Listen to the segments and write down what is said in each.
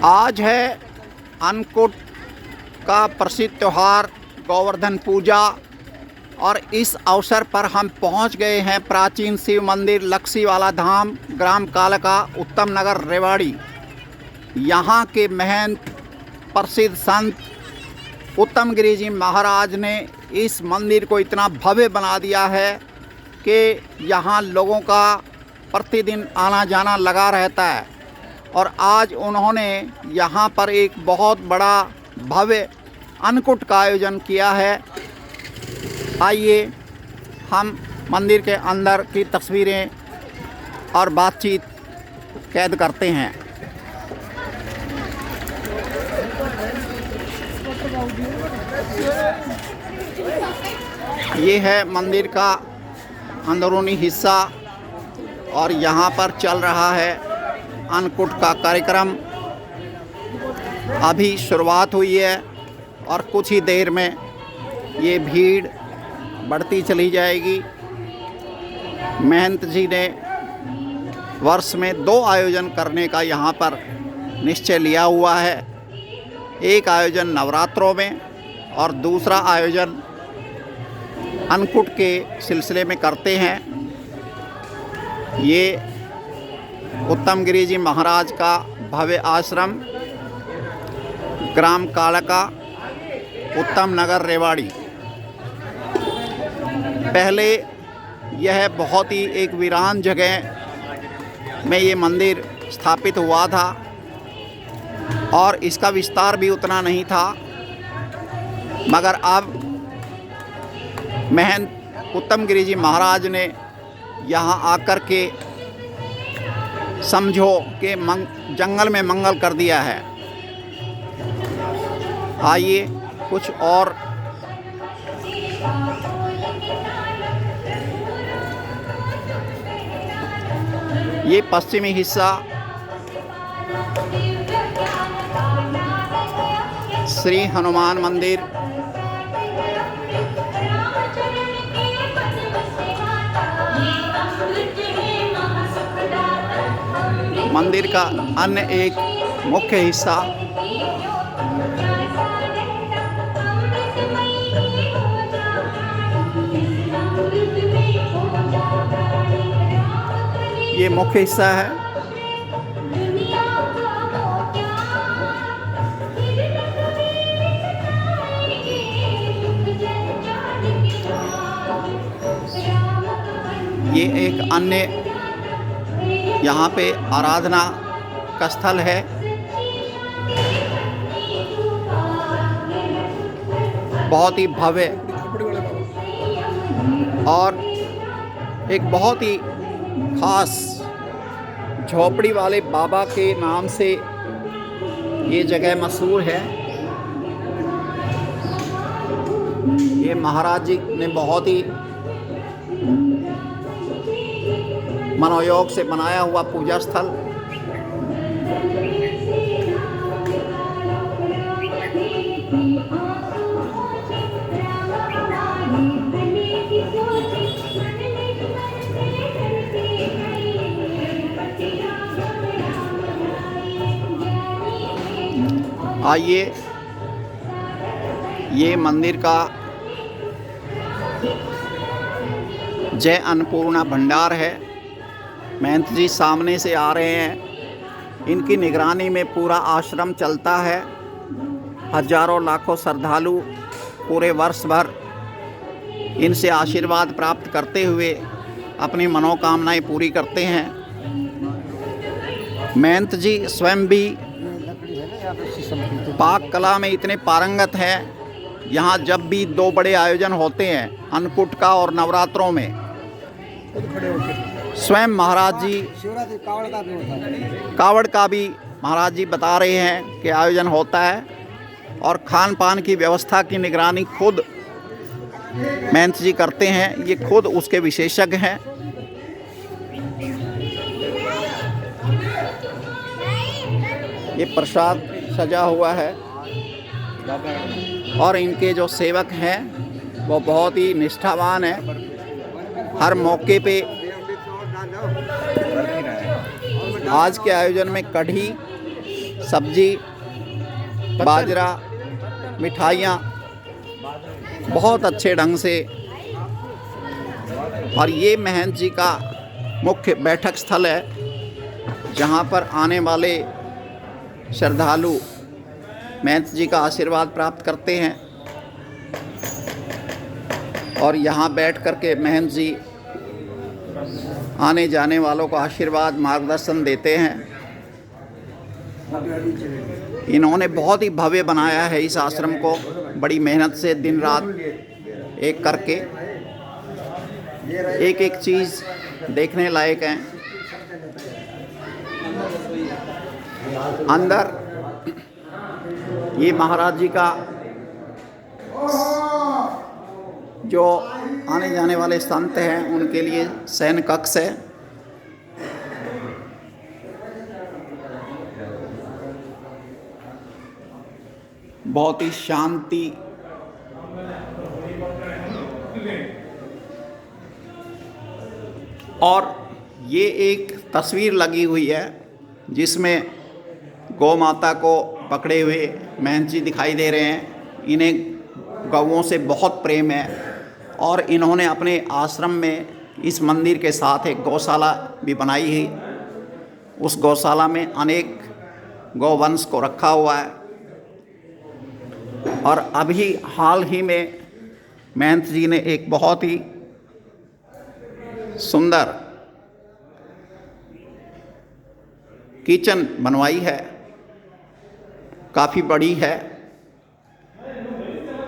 आज है अन्नकूट का प्रसिद्ध त्यौहार गोवर्धन पूजा और इस अवसर पर हम पहुंच गए हैं प्राचीन शिव मंदिर लक्ष्मीवाला धाम, ग्राम कालका, उत्तम नगर, रेवाड़ी। यहाँ के महंत प्रसिद्ध संत उत्तम गिरि जी महाराज ने इस मंदिर को इतना भव्य बना दिया है कि यहाँ लोगों का प्रतिदिन आना जाना लगा रहता है। और आज उन्होंने यहाँ पर एक बहुत बड़ा भव्य अन्नकूट का आयोजन किया है। आइए हम मंदिर के अंदर की तस्वीरें और बातचीत कैद करते हैं। ये है मंदिर का अंदरूनी हिस्सा और यहाँ पर चल रहा है अन्नकूट का कार्यक्रम। अभी शुरुआत हुई है और कुछ ही देर में ये भीड़ बढ़ती चली जाएगी। महंत जी ने वर्ष में 2 आयोजन करने का यहाँ पर निश्चय लिया हुआ है। एक आयोजन नवरात्रों में और दूसरा आयोजन अन्नकूट के सिलसिले में करते हैं। ये उत्तम गिरि जी महाराज का भव्य आश्रम, ग्राम कालका, उत्तम नगर, रेवाड़ी। पहले यह बहुत ही एक वीरान जगह में ये मंदिर स्थापित हुआ था और इसका विस्तार भी उतना नहीं था, मगर अब महंत उत्तम गिरि जी महाराज ने यहाँ आकर के समझो कि जंगल में मंगल कर दिया है। आइए कुछ और ये पश्चिमी हिस्सा श्री हनुमान मंदिर, मंदिर का अन्य एक मुख्य हिस्सा ये मुख्य हिस्सा है। ये एक अन्य यहाँ पे आराधना का स्थल है। बहुत ही भव्य और एक बहुत ही खास झोपड़ी वाले बाबा के नाम से ये जगह मशहूर है। ये महाराज जी ने बहुत ही मनोयोग से बनाया हुआ पूजा स्थल। आइए, ये मंदिर का जय अन्नपूर्णा भंडार है। महंत जी सामने से आ रहे हैं। इनकी निगरानी में पूरा आश्रम चलता है। हजारों लाखों श्रद्धालु पूरे वर्ष भर इनसे आशीर्वाद प्राप्त करते हुए अपनी मनोकामनाएं पूरी करते हैं। महंत जी स्वयं भी पाक कला में इतने पारंगत हैं। यहाँ जब भी 2 बड़े आयोजन होते हैं, अन्नकूट का और नवरात्रों में, स्वयं महाराज जी कावड़ का भी महाराज जी बता रहे हैं कि आयोजन होता है और खान पान की व्यवस्था की निगरानी खुद महंत जी करते हैं। ये खुद उसके विशेषज्ञ हैं। ये प्रसाद सजा हुआ है और इनके जो सेवक हैं वो बहुत ही निष्ठावान हैं। हर मौके पे आज के आयोजन में कढ़ी, सब्जी, बाजरा, मिठाइयाँ बहुत अच्छे ढंग से। और ये महंत जी का मुख्य बैठक स्थल है, जहाँ पर आने वाले श्रद्धालु महंत जी का आशीर्वाद प्राप्त करते हैं और यहाँ बैठ कर के महंत जी आने जाने वालों को आशीर्वाद मार्गदर्शन देते हैं। इन्होंने बहुत ही भव्य बनाया है इस आश्रम को, बड़ी मेहनत से दिन रात एक करके। एक एक चीज़ देखने लायक है। अंदर ये महाराज जी का जो आने जाने वाले संत हैं उनके लिए शयन कक्ष है। बहुत ही शांति और ये एक तस्वीर लगी हुई है जिसमें गौ माता को पकड़े हुए महंत जी दिखाई दे रहे हैं। इन्हें गौओं से बहुत प्रेम है और इन्होंने अपने आश्रम में इस मंदिर के साथ एक गौशाला भी बनाई है। उस गौशाला में अनेक गौवंश को रखा हुआ है। और अभी हाल ही में महंत जी ने एक बहुत ही सुंदर किचन बनवाई है, काफ़ी बड़ी है,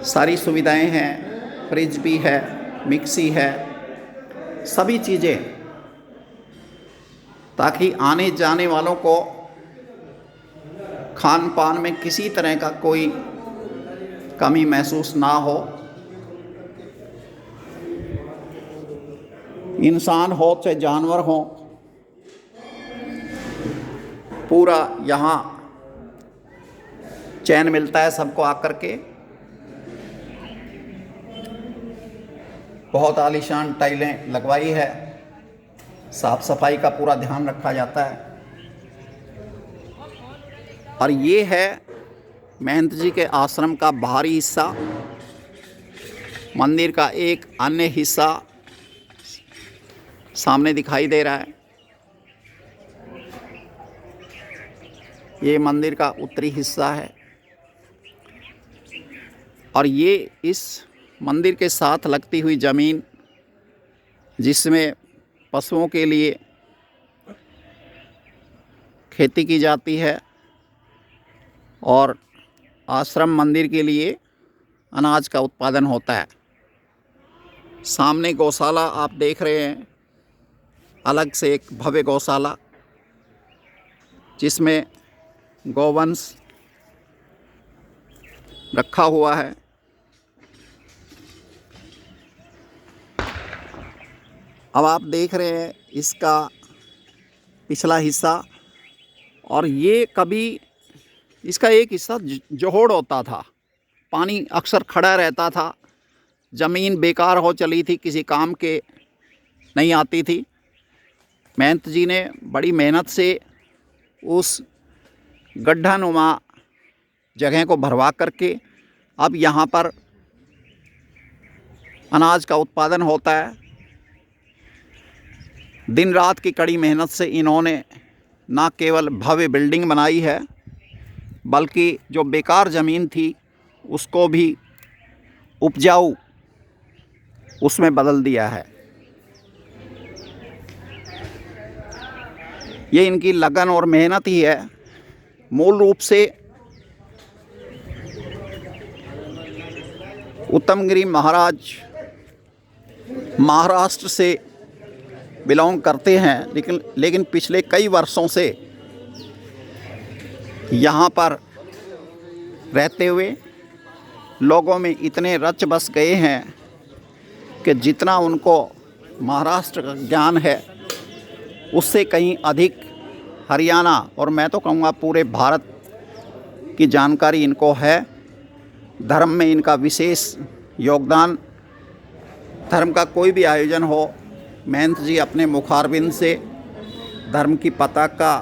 सारी सुविधाएं हैं, फ्रिज भी है, मिक्सी है, सभी चीज़ें, ताकि आने जाने वालों को खान पान में किसी तरह का कोई कमी महसूस ना हो। इंसान हो चाहे जानवर हो, पूरा यहाँ चैन मिलता है सबको आकर के। बहुत आलीशान टाइलें लगवाई है, साफ सफाई का पूरा ध्यान रखा जाता है। और ये है महंत जी के आश्रम का बाहरी हिस्सा। मंदिर का एक अन्य हिस्सा सामने दिखाई दे रहा है। ये मंदिर का उत्तरी हिस्सा है और ये इस मंदिर के साथ लगती हुई ज़मीन, जिसमें पशुओं के लिए खेती की जाती है और आश्रम मंदिर के लिए अनाज का उत्पादन होता है। सामने गौशाला आप देख रहे हैं, अलग से एक भव्य गौशाला जिसमें गौवंश रखा हुआ है। अब आप देख रहे हैं इसका पिछला हिस्सा, और ये कभी इसका एक हिस्सा जोहड़ होता था, पानी अक्सर खड़ा रहता था, ज़मीन बेकार हो चली थी, किसी काम के नहीं आती थी। महंत जी ने बड़ी मेहनत से उस गड्ढानुमा जगह को भरवा करके अब यहाँ पर अनाज का उत्पादन होता है। दिन रात की कड़ी मेहनत से इन्होंने न केवल भव्य बिल्डिंग बनाई है, बल्कि जो बेकार ज़मीन थी उसको भी उपजाऊ उसमें बदल दिया है। ये इनकी लगन और मेहनत ही है। मूल रूप से उत्तमगिरी महाराज महाराष्ट्र से बिलोंग करते हैं, लेकिन पिछले कई वर्षों से यहाँ पर रहते हुए लोगों में इतने रच बस गए हैं कि जितना उनको महाराष्ट्र का ज्ञान है उससे कहीं अधिक हरियाणा और मैं तो कहूँगा पूरे भारत की जानकारी इनको है। धर्म में इनका विशेष योगदान। धर्म का कोई भी आयोजन हो, महंत जी अपने मुखारबिंद से धर्म की पताका